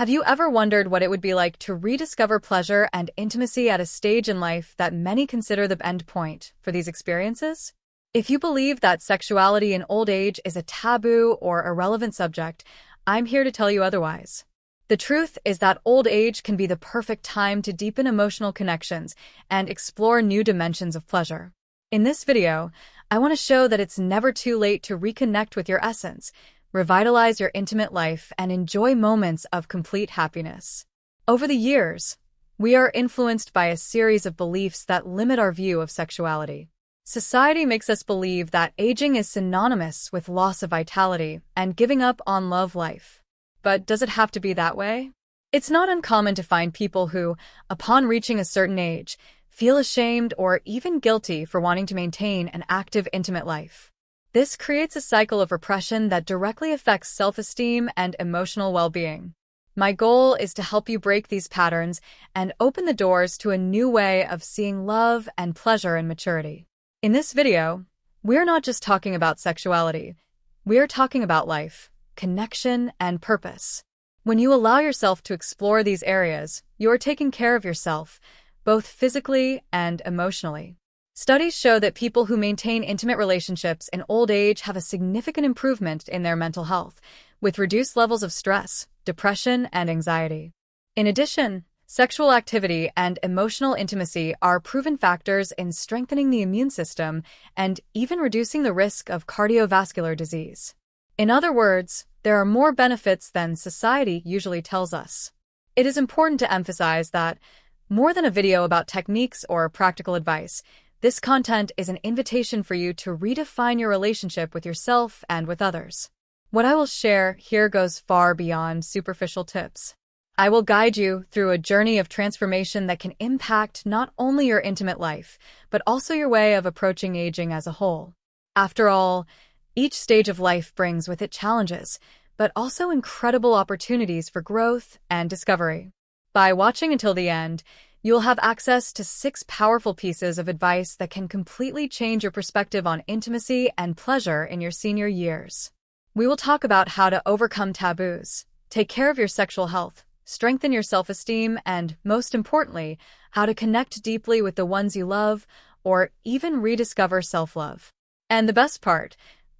Have you ever wondered what it would be like to rediscover pleasure and intimacy at a stage in life that many consider the end point for these experiences? If you believe that sexuality in old age is a taboo or irrelevant subject, I'm here to tell you otherwise. The truth is that old age can be the perfect time to deepen emotional connections and explore new dimensions of pleasure. In this video, I want to show that it's never too late to reconnect with your essence, revitalize your intimate life, and enjoy moments of complete happiness. Over the years, we are influenced by a series of beliefs that limit our view of sexuality. Society makes us believe that aging is synonymous with loss of vitality and giving up on love life. But does it have to be that way? It's not uncommon to find people who, upon reaching a certain age, feel ashamed or even guilty for wanting to maintain an active, intimate life. This creates a cycle of repression that directly affects self-esteem and emotional well-being. My goal is to help you break these patterns and open the doors to a new way of seeing love and pleasure and maturity. In this video, we're not just talking about sexuality. We're talking about life, connection, and purpose. When you allow yourself to explore these areas, you're taking care of yourself, both physically and emotionally. Studies show that people who maintain intimate relationships in old age have a significant improvement in their mental health, with reduced levels of stress, depression, and anxiety. In addition, sexual activity and emotional intimacy are proven factors in strengthening the immune system and even reducing the risk of cardiovascular disease. In other words, there are more benefits than society usually tells us. It is important to emphasize that, more than a video about techniques or practical advice, this content is an invitation for you to redefine your relationship with yourself and with others. What I will share here goes far beyond superficial tips. I will guide you through a journey of transformation that can impact not only your intimate life, but also your way of approaching aging as a whole. After all, each stage of life brings with it challenges, but also incredible opportunities for growth and discovery. By watching until the end, you'll have access to 6 powerful pieces of advice that can completely change your perspective on intimacy and pleasure in your senior years. We will talk about how to overcome taboos, take care of your sexual health, strengthen your self-esteem, and, most importantly, how to connect deeply with the ones you love or even rediscover self-love. And the best part,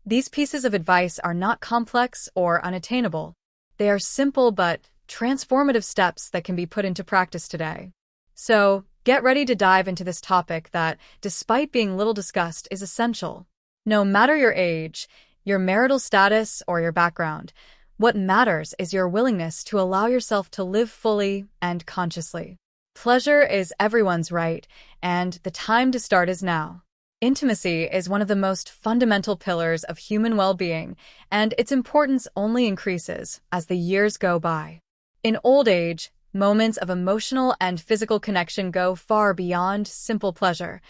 these pieces of advice are not complex or unattainable. They are simple but transformative steps that can be put into practice today. So, get ready to dive into this topic that, despite being little discussed, is essential. No matter your age, your marital status, or your background, what matters is your willingness to allow yourself to live fully and consciously. Pleasure is everyone's right, and the time to start is now. Intimacy is one of the most fundamental pillars of human well-being, and its importance only increases as the years go by. In old age, moments of emotional and physical connection go far beyond simple pleasure.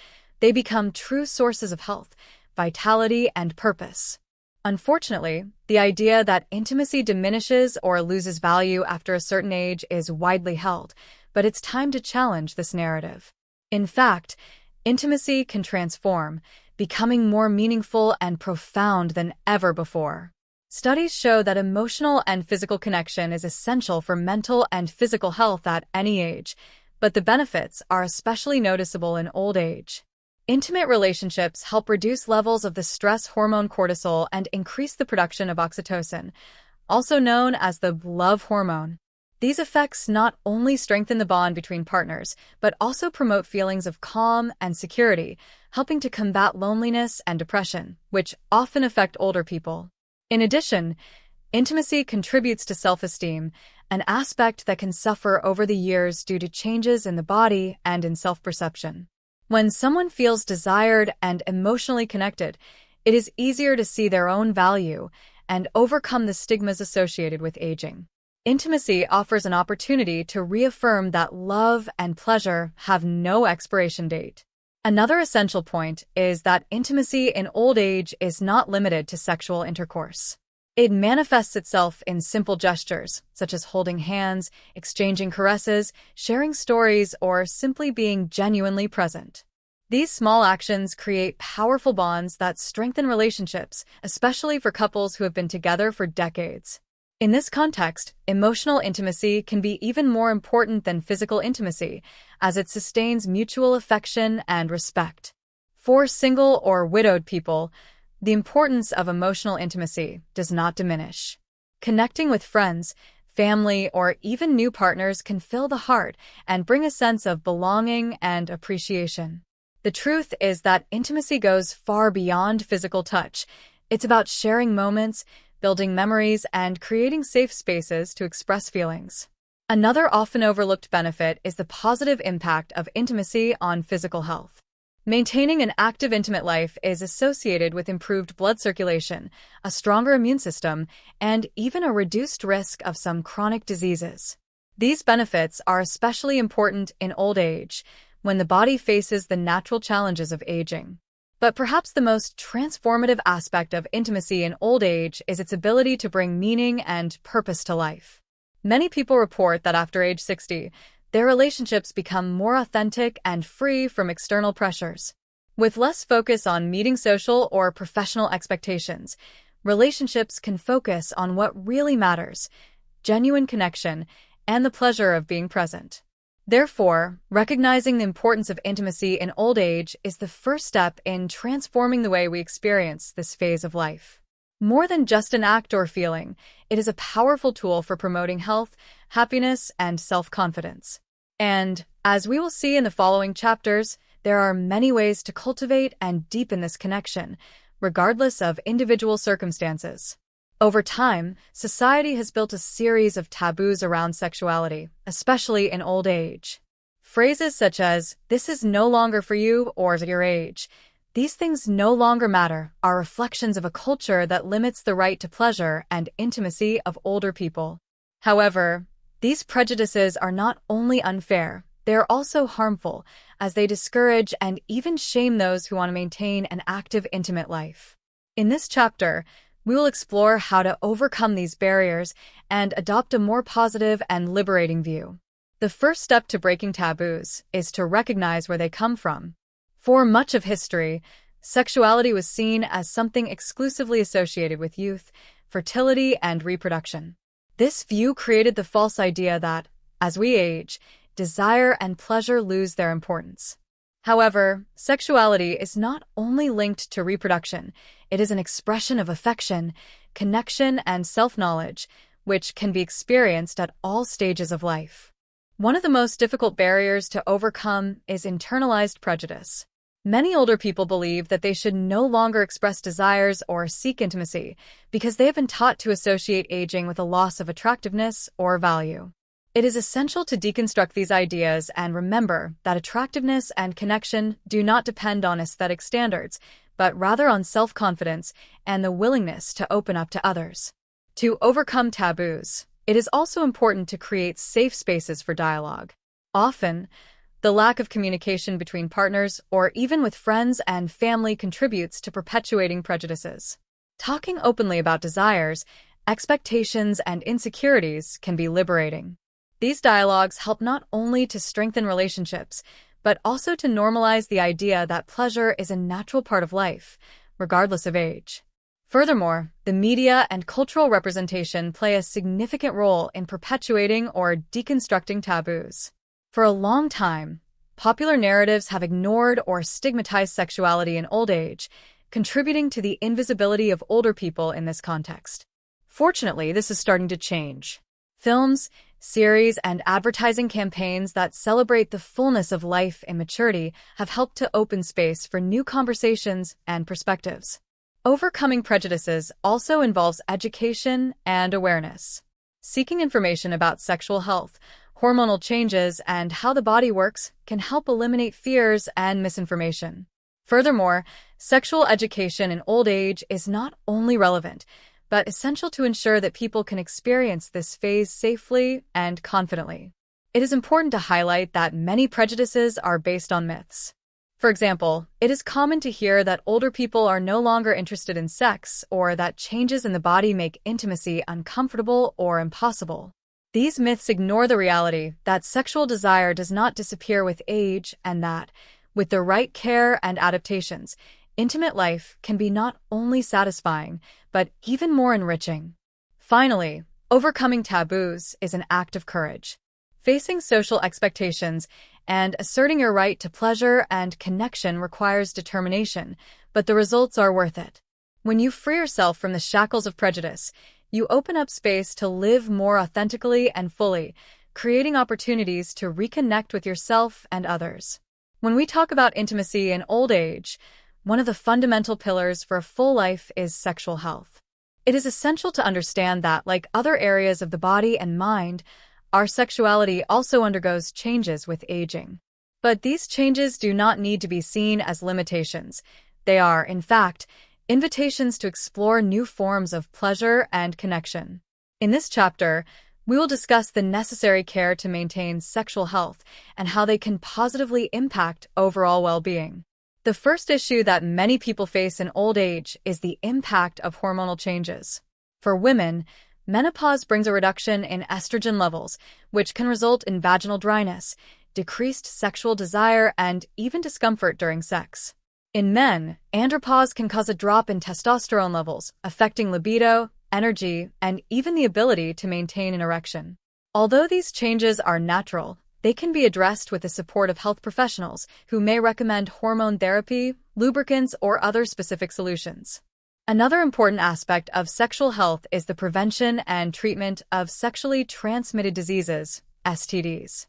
They become true sources of health, vitality, and purpose. Unfortunately, the idea that intimacy diminishes or loses value after a certain age is widely held, but it's time to challenge this narrative. In fact, intimacy can transform, becoming more meaningful and profound than ever before. Studies show that emotional and physical connection is essential for mental and physical health at any age, but the benefits are especially noticeable in old age. Intimate relationships help reduce levels of the stress hormone cortisol and increase the production of oxytocin, also known as the love hormone. These effects not only strengthen the bond between partners, but also promote feelings of calm and security, helping to combat loneliness and depression, which often affect older people. In addition, intimacy contributes to self-esteem, an aspect that can suffer over the years due to changes in the body and in self-perception. When someone feels desired and emotionally connected, it is easier to see their own value and overcome the stigmas associated with aging. Intimacy offers an opportunity to reaffirm that love and pleasure have no expiration date. Another essential point is that intimacy in old age is not limited to sexual intercourse. It manifests itself in simple gestures, such as holding hands, exchanging caresses, sharing stories, or simply being genuinely present. These small actions create powerful bonds that strengthen relationships, especially for couples who have been together for decades. In this context, emotional intimacy can be even more important than physical intimacy, as it sustains mutual affection and respect. For single or widowed people, the importance of emotional intimacy does not diminish. Connecting with friends, family, or even new partners can fill the heart and bring a sense of belonging and appreciation. The truth is that intimacy goes far beyond physical touch. It's about sharing moments, building memories, and creating safe spaces to express feelings. Another often overlooked benefit is the positive impact of intimacy on physical health. Maintaining an active intimate life is associated with improved blood circulation, a stronger immune system, and even a reduced risk of some chronic diseases. These benefits are especially important in old age, when the body faces the natural challenges of aging. But perhaps the most transformative aspect of intimacy in old age is its ability to bring meaning and purpose to life. Many people report that after age 60, their relationships become more authentic and free from external pressures. With less focus on meeting social or professional expectations, relationships can focus on what really matters: genuine connection and the pleasure of being present. Therefore, recognizing the importance of intimacy in old age is the first step in transforming the way we experience this phase of life. More than just an act or feeling, it is a powerful tool for promoting health, happiness, and self-confidence. And, as we will see in the following chapters, there are many ways to cultivate and deepen this connection, regardless of individual circumstances. Over time, society has built a series of taboos around sexuality, especially in old age. Phrases such as, "this is no longer for you," or "at your age," "these things no longer matter," are reflections of a culture that limits the right to pleasure and intimacy of older people. However, these prejudices are not only unfair, they are also harmful, as they discourage and even shame those who want to maintain an active, intimate life. In this chapter, we will explore how to overcome these barriers and adopt a more positive and liberating view. The first step to breaking taboos is to recognize where they come from. For much of history, sexuality was seen as something exclusively associated with youth, fertility, and reproduction. This view created the false idea that, as we age, desire and pleasure lose their importance. However, sexuality is not only linked to reproduction, it is an expression of affection, connection, and self-knowledge, which can be experienced at all stages of life. One of the most difficult barriers to overcome is internalized prejudice. Many older people believe that they should no longer express desires or seek intimacy because they have been taught to associate aging with a loss of attractiveness or value. It is essential to deconstruct these ideas and remember that attractiveness and connection do not depend on aesthetic standards, but rather on self-confidence and the willingness to open up to others. To overcome taboos, it is also important to create safe spaces for dialogue. Often, the lack of communication between partners or even with friends and family contributes to perpetuating prejudices. Talking openly about desires, expectations, and insecurities can be liberating. These dialogues help not only to strengthen relationships, but also to normalize the idea that pleasure is a natural part of life, regardless of age. Furthermore, the media and cultural representation play a significant role in perpetuating or deconstructing taboos. For a long time, popular narratives have ignored or stigmatized sexuality in old age, contributing to the invisibility of older people in this context. Fortunately, this is starting to change. Films, series, and advertising campaigns that celebrate the fullness of life and maturity have helped to open space for new conversations and perspectives. Overcoming prejudices also involves education and awareness. Seeking information about sexual health, hormonal changes, and how the body works can help eliminate fears and misinformation. Furthermore, sexual education in old age is not only relevant, but essential to ensure that people can experience this phase safely and confidently. It is important to highlight that many prejudices are based on myths. For example, it is common to hear that older people are no longer interested in sex or that changes in the body make intimacy uncomfortable or impossible. These myths ignore the reality that sexual desire does not disappear with age and that, with the right care and adaptations, intimate life can be not only satisfying, but even more enriching. Finally, Overcoming taboos is an act of courage. Facing social expectations and asserting your right to pleasure and connection requires determination, but the results are worth it. When you free yourself from the shackles of prejudice, you open up space to live more authentically and fully, creating opportunities to reconnect with yourself and others. When we talk about intimacy in old age, one of the fundamental pillars for a full life is sexual health. It is essential to understand that, like other areas of the body and mind, our sexuality also undergoes changes with aging. But these changes do not need to be seen as limitations. They are, in fact, invitations to explore new forms of pleasure and connection. In this chapter, we will discuss the necessary care to maintain sexual health and how they can positively impact overall well-being. The first issue that many people face in old age is the impact of hormonal changes. For women, menopause brings a reduction in estrogen levels, which can result in vaginal dryness, decreased sexual desire, and even discomfort during sex. In men, andropause can cause a drop in testosterone levels, affecting libido, energy, and even the ability to maintain an erection. Although these changes are natural, they can be addressed with the support of health professionals who may recommend hormone therapy, lubricants, or other specific solutions. Another important aspect of sexual health is the prevention and treatment of sexually transmitted diseases, STDs.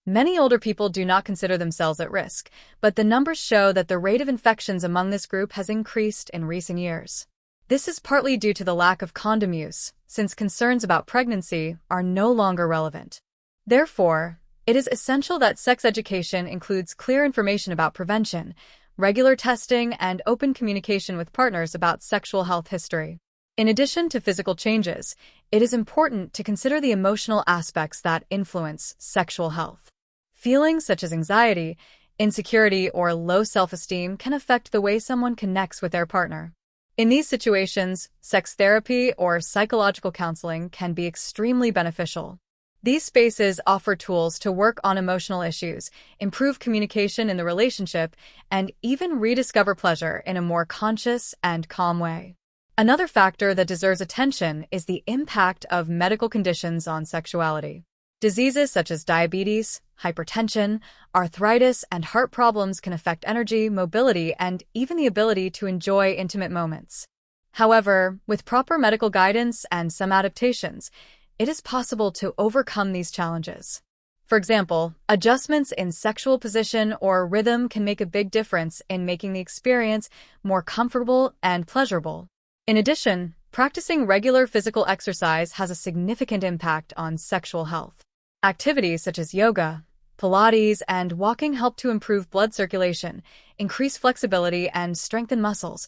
Many older people do not consider themselves at risk, but the numbers show that the rate of infections among this group has increased in recent years. This is partly due to the lack of condom use, since concerns about pregnancy are no longer relevant. Therefore, it is essential that sex education includes clear information about prevention, regular testing, and open communication with partners about sexual health history. In addition to physical changes, it is important to consider the emotional aspects that influence sexual health. Feelings such as anxiety, insecurity, or low self-esteem can affect the way someone connects with their partner. In these situations, sex therapy or psychological counseling can be extremely beneficial. These spaces offer tools to work on emotional issues, improve communication in the relationship, and even rediscover pleasure in a more conscious and calm way. Another factor that deserves attention is the impact of medical conditions on sexuality. Diseases such as diabetes, hypertension, arthritis, and heart problems can affect energy, mobility, and even the ability to enjoy intimate moments. However, with proper medical guidance and some adaptations, it is possible to overcome these challenges. For example, adjustments in sexual position or rhythm can make a big difference in making the experience more comfortable and pleasurable. In addition, practicing regular physical exercise has a significant impact on sexual health. Activities such as yoga, Pilates, and walking help to improve blood circulation, increase flexibility, and strengthen muscles,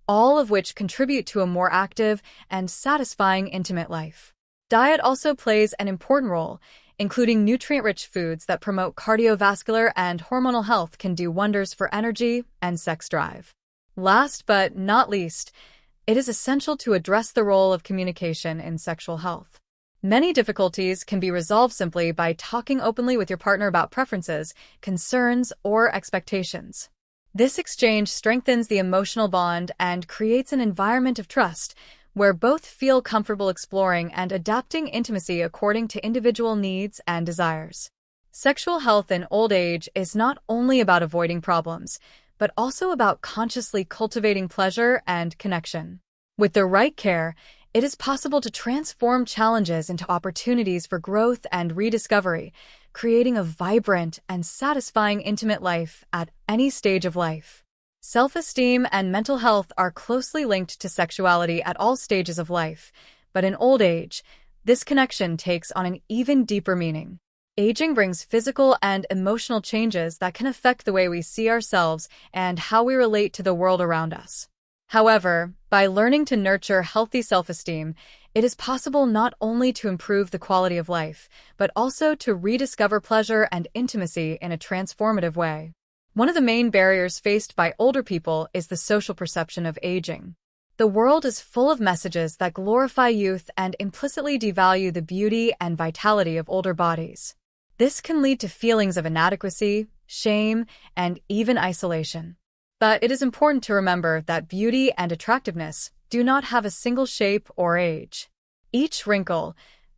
all of which contribute to a more active and satisfying intimate life. Diet also plays an important role, including nutrient-rich foods that promote cardiovascular and hormonal health can do wonders for energy and sex drive. Last but not least, it is essential to address the role of communication in sexual health. Many difficulties can be resolved simply by talking openly with your partner about preferences, concerns, or expectations. This exchange strengthens the emotional bond and creates an environment of trust, where both feel comfortable exploring and adapting intimacy according to individual needs and desires. Sexual health in old age is not only about avoiding problems, but also about consciously cultivating pleasure and connection. With the right care, it is possible to transform challenges into opportunities for growth and rediscovery, creating a vibrant and satisfying intimate life at any stage of life. Self-esteem and mental health are closely linked to sexuality at all stages of life, but in old age, this connection takes on an even deeper meaning. Aging brings physical and emotional changes that can affect the way we see ourselves and how we relate to the world around us. However, by learning to nurture healthy self-esteem, it is possible not only to improve the quality of life, but also to rediscover pleasure and intimacy in a transformative way. One of the main barriers faced by older people is the social perception of aging. The world is full of messages that glorify youth and implicitly devalue the beauty and vitality of older bodies. This can lead to feelings of inadequacy, shame, and even isolation. But it is important to remember that beauty and attractiveness do not have a single shape or age. Each wrinkle,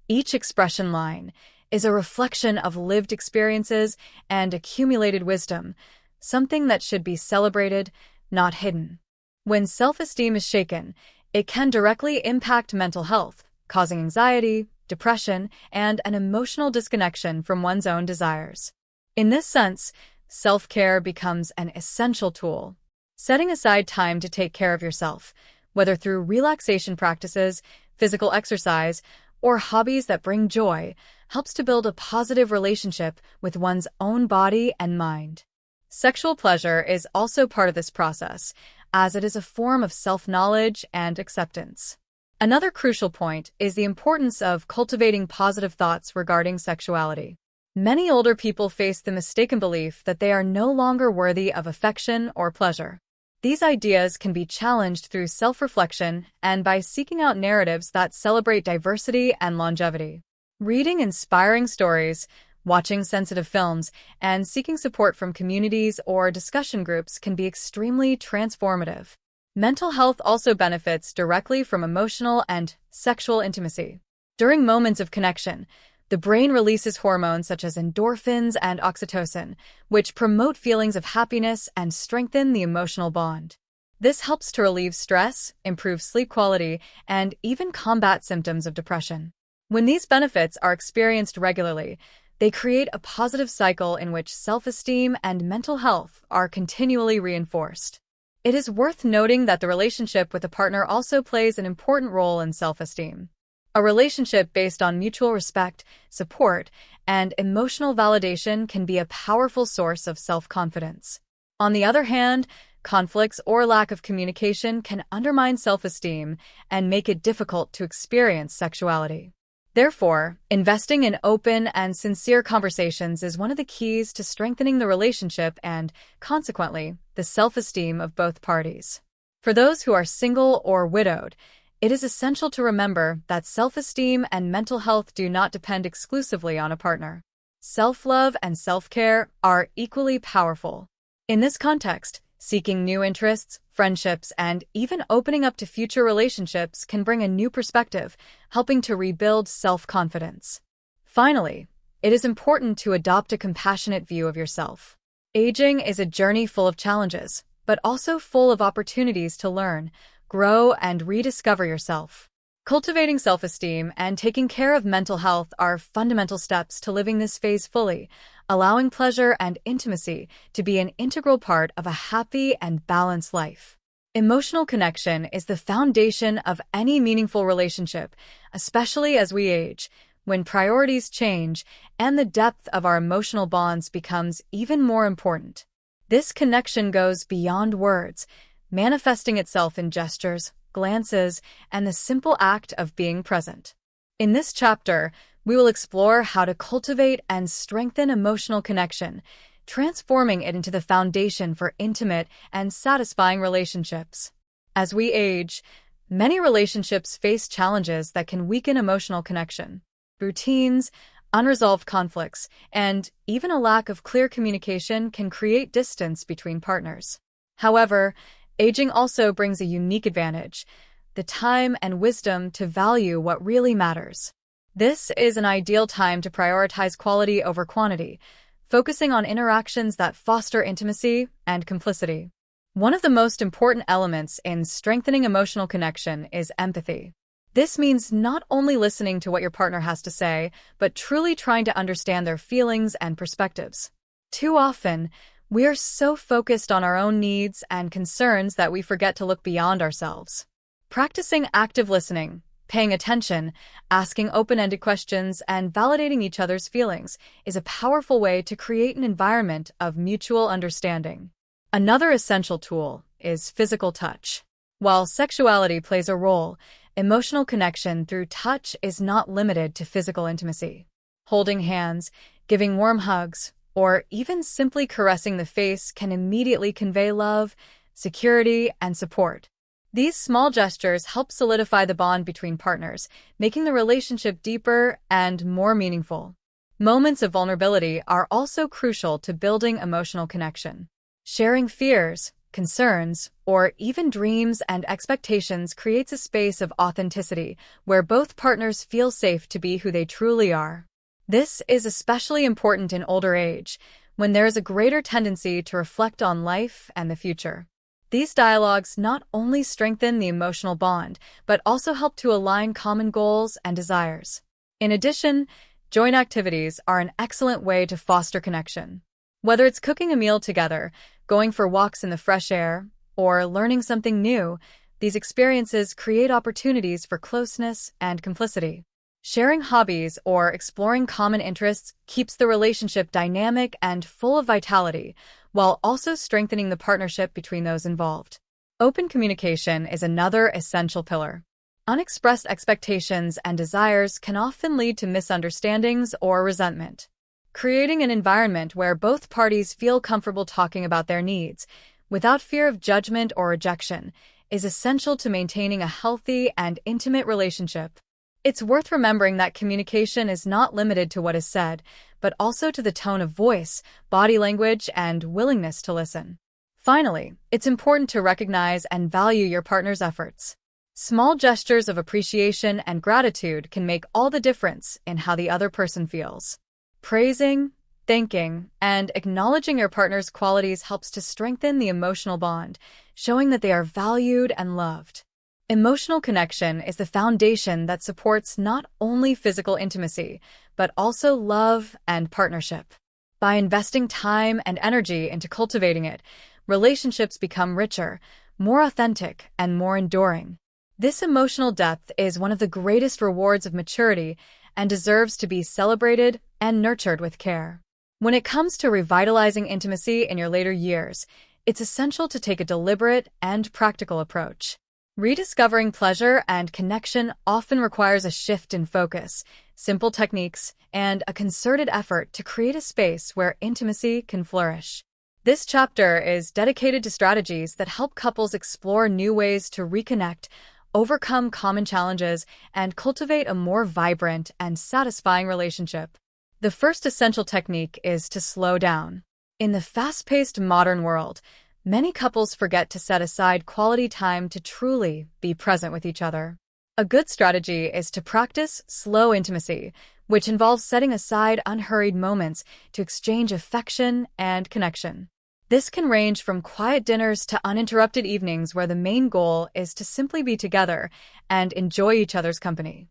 each expression line, is a reflection of lived experiences and accumulated wisdom, something that should be celebrated, not hidden. When self-esteem is shaken, it can directly impact mental health, causing anxiety, depression, and an emotional disconnection from one's own desires. In this sense, self-care becomes an essential tool. Setting aside time to take care of yourself, whether through relaxation practices, physical exercise, or hobbies that bring joy, helps to build a positive relationship with one's own body and mind. Sexual pleasure is also part of this process, as it is a form of self-knowledge and acceptance. Another crucial point is the importance of cultivating positive thoughts regarding sexuality. Many older people face the mistaken belief that they are no longer worthy of affection or pleasure. These ideas can be challenged through self-reflection and by seeking out narratives that celebrate diversity and longevity. Reading inspiring stories, watching sensitive films, and seeking support from communities or discussion groups can be extremely transformative. Mental health also benefits directly from emotional and sexual intimacy. During moments of connection, the brain releases hormones such as endorphins and oxytocin, which promote feelings of happiness and strengthen the emotional bond. This helps to relieve stress, improve sleep quality, and even combat symptoms of depression. When these benefits are experienced regularly, they create a positive cycle in which self-esteem and mental health are continually reinforced. It is worth noting that the relationship with a partner also plays an important role in self-esteem. A relationship based on mutual respect, support, and emotional validation can be a powerful source of self-confidence. On the other hand, conflicts or lack of communication can undermine self-esteem and make it difficult to experience sexuality. Therefore, investing in open and sincere conversations is one of the keys to strengthening the relationship and, consequently, the self-esteem of both parties. For those who are single or widowed, it is essential to remember that self-esteem and mental health do not depend exclusively on a partner. Self-love and self-care are equally powerful. In this context, seeking new interests, friendships, and even opening up to future relationships can bring a new perspective, helping to rebuild self-confidence. Finally, it is important to adopt a compassionate view of yourself. Aging is a journey full of challenges, but also full of opportunities to learn, grow, and rediscover yourself. Cultivating self-esteem and taking care of mental health are fundamental steps to living this phase fully, allowing pleasure and intimacy to be an integral part of a happy and balanced life. Emotional connection is the foundation of any meaningful relationship, especially as we age, when priorities change and the depth of our emotional bonds becomes even more important. This connection goes beyond words, manifesting itself in gestures, glances, and the simple act of being present. In this chapter, we will explore how to cultivate and strengthen emotional connection, transforming it into the foundation for intimate and satisfying relationships. As we age, many relationships face challenges that can weaken emotional connection. Routines, unresolved conflicts, and even a lack of clear communication can create distance between partners. However, aging also brings a unique advantage: the time and wisdom to value what really matters. This is an ideal time to prioritize quality over quantity, focusing on interactions that foster intimacy and complicity. One of the most important elements in strengthening emotional connection is empathy. This means not only listening to what your partner has to say, but truly trying to understand their feelings and perspectives. Too often, we are so focused on our own needs and concerns that we forget to look beyond ourselves. Practicing active listening, paying attention, asking open-ended questions, and validating each other's feelings is a powerful way to create an environment of mutual understanding. Another essential tool is physical touch. While sexuality plays a role, emotional connection through touch is not limited to physical intimacy. Holding hands, giving warm hugs, or even simply caressing the face can immediately convey love, security, and support. These small gestures help solidify the bond between partners, making the relationship deeper and more meaningful. Moments of vulnerability are also crucial to building emotional connection. Sharing fears, concerns, or even dreams and expectations creates a space of authenticity where both partners feel safe to be who they truly are. This is especially important in older age, when there is a greater tendency to reflect on life and the future. These dialogues not only strengthen the emotional bond, but also help to align common goals and desires. In addition, joint activities are an excellent way to foster connection. Whether it's cooking a meal together, going for walks in the fresh air, or learning something new, these experiences create opportunities for closeness and complicity. Sharing hobbies or exploring common interests keeps the relationship dynamic and full of vitality, while also strengthening the partnership between those involved. Open communication is another essential pillar. Unexpressed expectations and desires can often lead to misunderstandings or resentment. Creating an environment where both parties feel comfortable talking about their needs, without fear of judgment or rejection, is essential to maintaining a healthy and intimate relationship. It's worth remembering that communication is not limited to what is said, but also to the tone of voice, body language, and willingness to listen. Finally, it's important to recognize and value your partner's efforts. Small gestures of appreciation and gratitude can make all the difference in how the other person feels. Praising, thanking, and acknowledging your partner's qualities helps to strengthen the emotional bond, showing that they are valued and loved. Emotional connection is the foundation that supports not only physical intimacy, but also love and partnership. By investing time and energy into cultivating it, relationships become richer, more authentic, and more enduring. This emotional depth is one of the greatest rewards of maturity and deserves to be celebrated and nurtured with care. When it comes to revitalizing intimacy in your later years, it's essential to take a deliberate and practical approach. Rediscovering pleasure and connection often requires a shift in focus, simple techniques, and a concerted effort to create a space where intimacy can flourish. This chapter is dedicated to strategies that help couples explore new ways to reconnect, overcome common challenges, and cultivate a more vibrant and satisfying relationship. The first essential technique is to slow down. In the fast-paced modern world, many couples forget to set aside quality time to truly be present with each other. A good strategy is to practice slow intimacy, which involves setting aside unhurried moments to exchange affection and connection. This can range from quiet dinners to uninterrupted evenings where the main goal is to simply be together and enjoy each other's company.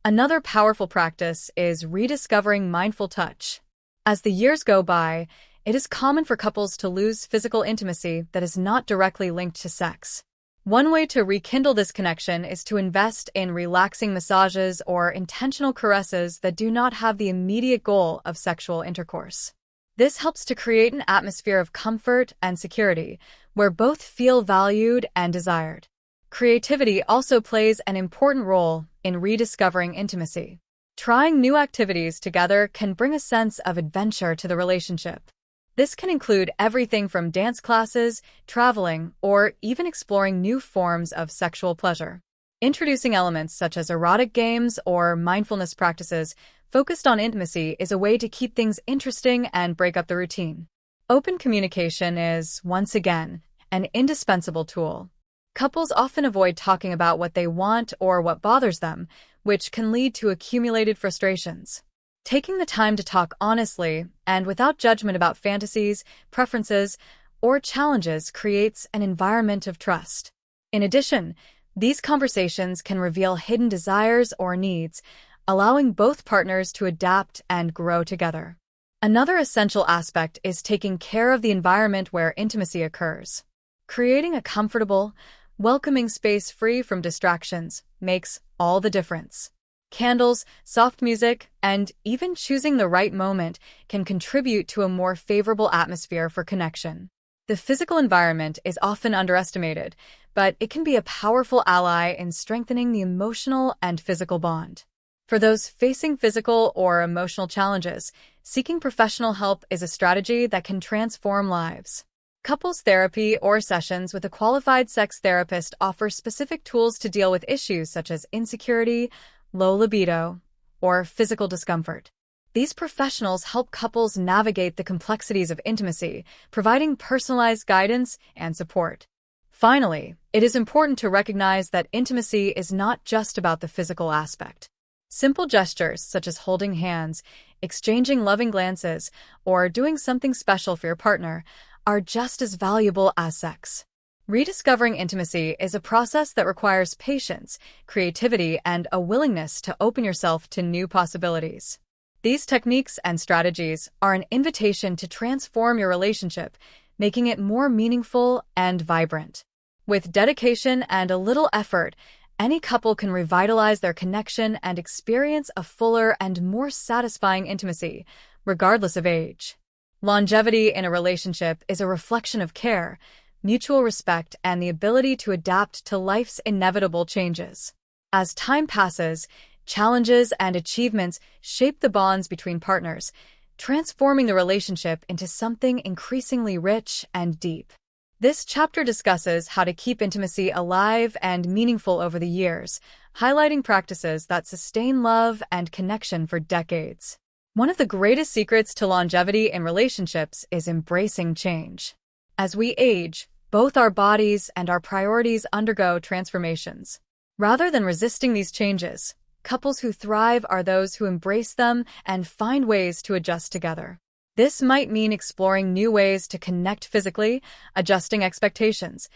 Another powerful practice is rediscovering mindful touch. As the years go by, it is common for couples to lose physical intimacy that is not directly linked to sex. One way to rekindle this connection is to invest in relaxing massages or intentional caresses that do not have the immediate goal of sexual intercourse. This helps to create an atmosphere of comfort and security, where both feel valued and desired. Creativity also plays an important role in rediscovering intimacy. Trying new activities together can bring a sense of adventure to the relationship. This can include everything from dance classes, traveling, or even exploring new forms of sexual pleasure. Introducing elements such as erotic games or mindfulness practices focused on intimacy is a way to keep things interesting and break up the routine. Open communication is, once again, an indispensable tool. Couples often avoid talking about what they want or what bothers them, which can lead to accumulated frustrations. Taking the time to talk honestly and without judgment about fantasies, preferences, or challenges creates an environment of trust. In addition, these conversations can reveal hidden desires or needs, allowing both partners to adapt and grow together. Another essential aspect is taking care of the environment where intimacy occurs. Creating a comfortable, welcoming space free from distractions makes all the difference. Candles, soft music, and even choosing the right moment can contribute to a more favorable atmosphere for connection. The physical environment is often underestimated, but it can be a powerful ally in strengthening the emotional and physical bond. For those facing physical or emotional challenges, seeking professional help is a strategy that can transform lives. Couples therapy or sessions with a qualified sex therapist offer specific tools to deal with issues such as insecurity, low libido, or physical discomfort. These professionals help couples navigate the complexities of intimacy, providing personalized guidance and support. Finally, it is important to recognize that intimacy is not just about the physical aspect. Simple gestures such as holding hands, exchanging loving glances, or doing something special for your partner are just as valuable as sex. Rediscovering intimacy is a process that requires patience, creativity, and a willingness to open yourself to new possibilities. These techniques and strategies are an invitation to transform your relationship, making it more meaningful and vibrant. With dedication and a little effort, any couple can revitalize their connection and experience a fuller and more satisfying intimacy, regardless of age. Longevity in a relationship is a reflection of care, mutual respect, and the ability to adapt to life's inevitable changes. As time passes, challenges and achievements shape the bonds between partners, transforming the relationship into something increasingly rich and deep. This chapter discusses how to keep intimacy alive and meaningful over the years, highlighting practices that sustain love and connection for decades. One of the greatest secrets to longevity in relationships is embracing change. As we age, both our bodies and our priorities undergo transformations. Rather than resisting these changes, couples who thrive are those who embrace them and find ways to adjust together. This might mean exploring new ways to connect physically, adjusting expectations,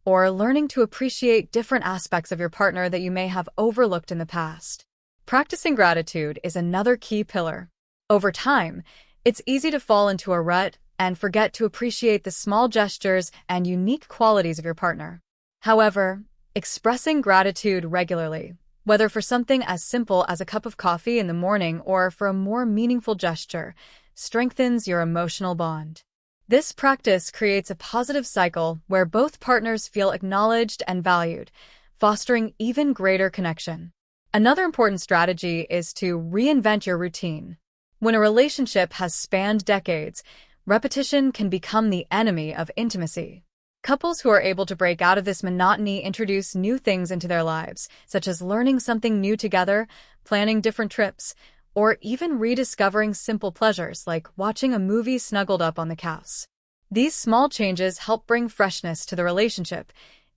or learning to appreciate different aspects of your partner that you may have overlooked in the past. Practicing gratitude is another key pillar. Over time, it's easy to fall into a rut and forget to appreciate the small gestures and unique qualities of your partner. However, expressing gratitude regularly, whether for something as simple as a cup of coffee in the morning or for a more meaningful gesture, strengthens your emotional bond. This practice creates a positive cycle where both partners feel acknowledged and valued, fostering even greater connection. Another important strategy is to reinvent your routine. When a relationship has spanned decades, repetition can become the enemy of intimacy. Couples who are able to break out of this monotony introduce new things into their lives, such as learning something new together, planning different trips, or even rediscovering simple pleasures like watching a movie snuggled up on the couch. These small changes help bring freshness to the relationship,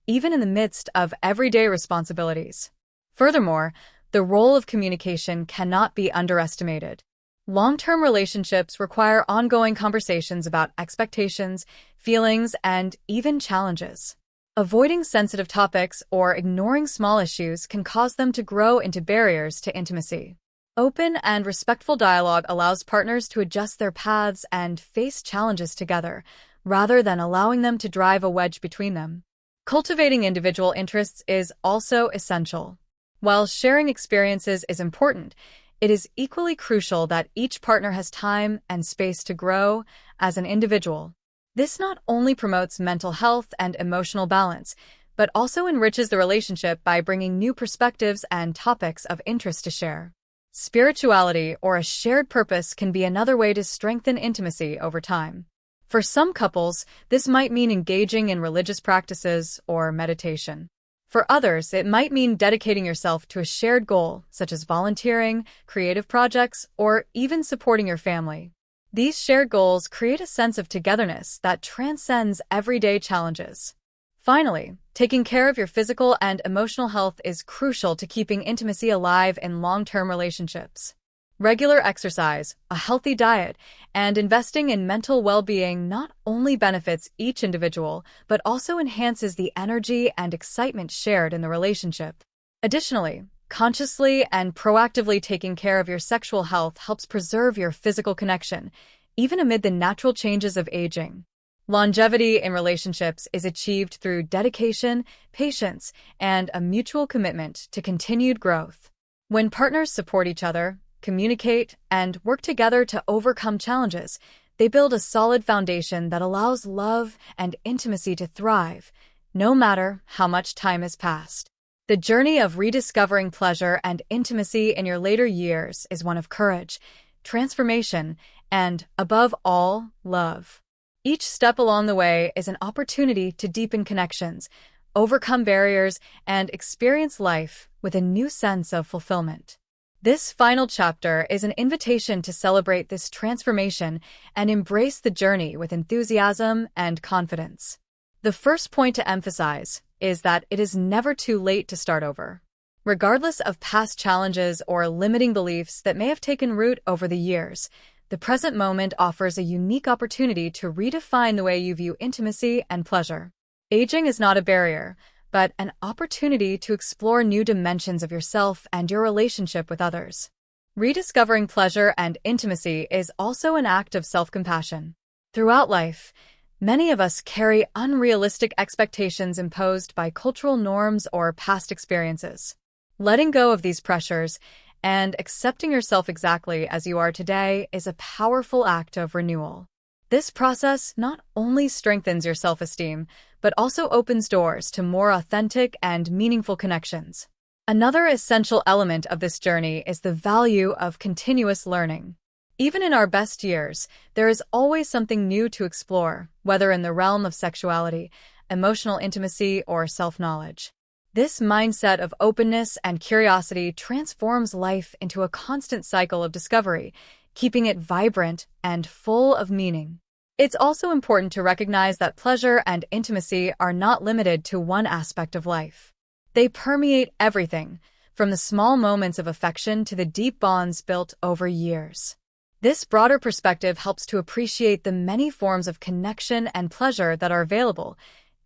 even in the midst of everyday responsibilities. Furthermore, the role of communication cannot be underestimated. Long-term relationships require ongoing conversations about expectations, feelings, and even challenges. Avoiding sensitive topics or ignoring small issues can cause them to grow into barriers to intimacy. Open and respectful dialogue allows partners to adjust their paths and face challenges together, rather than allowing them to drive a wedge between them. Cultivating individual interests is also essential. While sharing experiences is important, it is equally crucial that each partner has time and space to grow as an individual. This not only promotes mental health and emotional balance, but also enriches the relationship by bringing new perspectives and topics of interest to share. Spirituality or a shared purpose can be another way to strengthen intimacy over time. For some couples, this might mean engaging in religious practices or meditation. For others, it might mean dedicating yourself to a shared goal, such as volunteering, creative projects, or even supporting your family. These shared goals create a sense of togetherness that transcends everyday challenges. Finally, taking care of your physical and emotional health is crucial to keeping intimacy alive in long-term relationships. Regular exercise, a healthy diet, and investing in mental well-being not only benefits each individual, but also enhances the energy and excitement shared in the relationship. Additionally, consciously and proactively taking care of your sexual health helps preserve your physical connection, even amid the natural changes of aging. Longevity in relationships is achieved through dedication, patience, and a mutual commitment to continued growth. When partners support each other, communicate, and work together to overcome challenges, they build a solid foundation that allows love and intimacy to thrive, no matter how much time has passed. The journey of rediscovering pleasure and intimacy in your later years is one of courage, transformation, and, above all, love. Each step along the way is an opportunity to deepen connections, overcome barriers, and experience life with a new sense of fulfillment. This final chapter is an invitation to celebrate this transformation and embrace the journey with enthusiasm and confidence. The first point to emphasize is that it is never too late to start over. Regardless of past challenges or limiting beliefs that may have taken root over the years, the present moment offers a unique opportunity to redefine the way you view intimacy and pleasure. Aging is not a barrier, but an opportunity to explore new dimensions of yourself and your relationship with others. Rediscovering pleasure and intimacy is also an act of self-compassion. Throughout life, many of us carry unrealistic expectations imposed by cultural norms or past experiences. Letting go of these pressures and accepting yourself exactly as you are today is a powerful act of renewal. This process not only strengthens your self-esteem, but also opens doors to more authentic and meaningful connections. Another essential element of this journey is the value of continuous learning. Even in our best years, there is always something new to explore, whether in the realm of sexuality, emotional intimacy, or self-knowledge. This mindset of openness and curiosity transforms life into a constant cycle of discovery, keeping it vibrant and full of meaning. It's also important to recognize that pleasure and intimacy are not limited to one aspect of life. They permeate everything, from the small moments of affection to the deep bonds built over years. This broader perspective helps to appreciate the many forms of connection and pleasure that are available,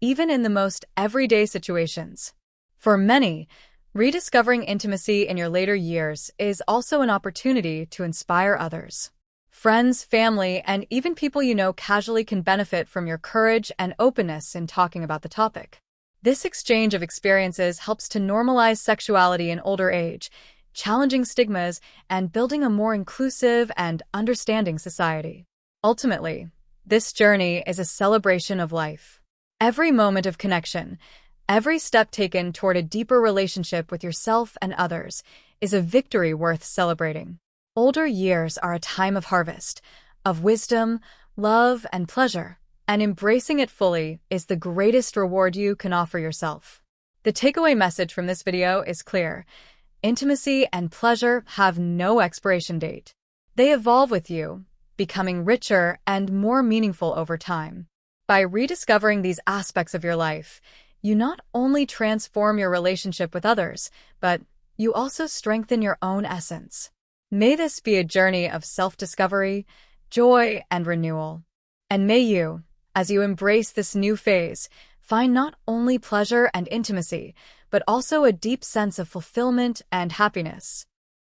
even in the most everyday situations. For many, rediscovering intimacy in your later years is also an opportunity to inspire others. Friends, family, and even people you know casually can benefit from your courage and openness in talking about the topic. This exchange of experiences helps to normalize sexuality in older age, challenging stigmas and building a more inclusive and understanding society. Ultimately, this journey is a celebration of life. Every moment of connection, every step taken toward a deeper relationship with yourself and others is a victory worth celebrating. Older years are a time of harvest, of wisdom, love, and pleasure, and embracing it fully is the greatest reward you can offer yourself. The takeaway message from this video is clear. Intimacy and pleasure have no expiration date. They evolve with you, becoming richer and more meaningful over time. By rediscovering these aspects of your life, you not only transform your relationship with others, but you also strengthen your own essence. May this be a journey of self-discovery, joy, and renewal. And may you, as you embrace this new phase, find not only pleasure and intimacy, but also a deep sense of fulfillment and happiness.